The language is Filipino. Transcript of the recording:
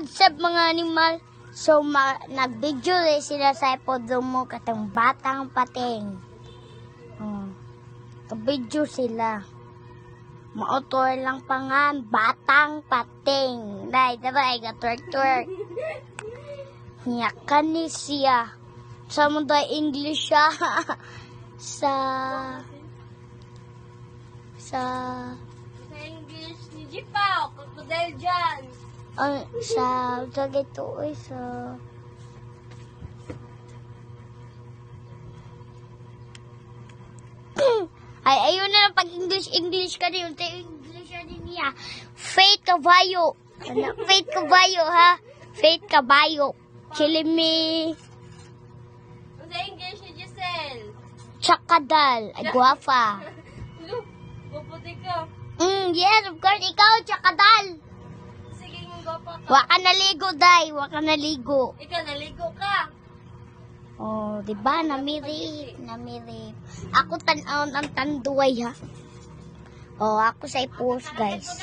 sab mga animal. So, nag-video sila sa ipodromo katong batang pating. Nag-video sila. Mautor lang pangan, batang pating. Dahil, twerk-twerk. Yakan ni siya. Sa mundo English siya. Sa English ni Jipaw, crocodile dyan. sa gito ay sa ay ayun na lang pag English ka din English din niya Faith Caballo Faith Caballo ha Faith Caballo Chilimi Sa English ni Giselle. Chakadal ay guwapa Look, guputi ka. yes of course ikaw Chakadal Sige, gupa ka. wa ka naligo day wa ka naligo. Ikaw, naligo ka. Oh, di ba namirip. Ako tan-aon ang tanduay ha. Oh, ako sa ipos guys.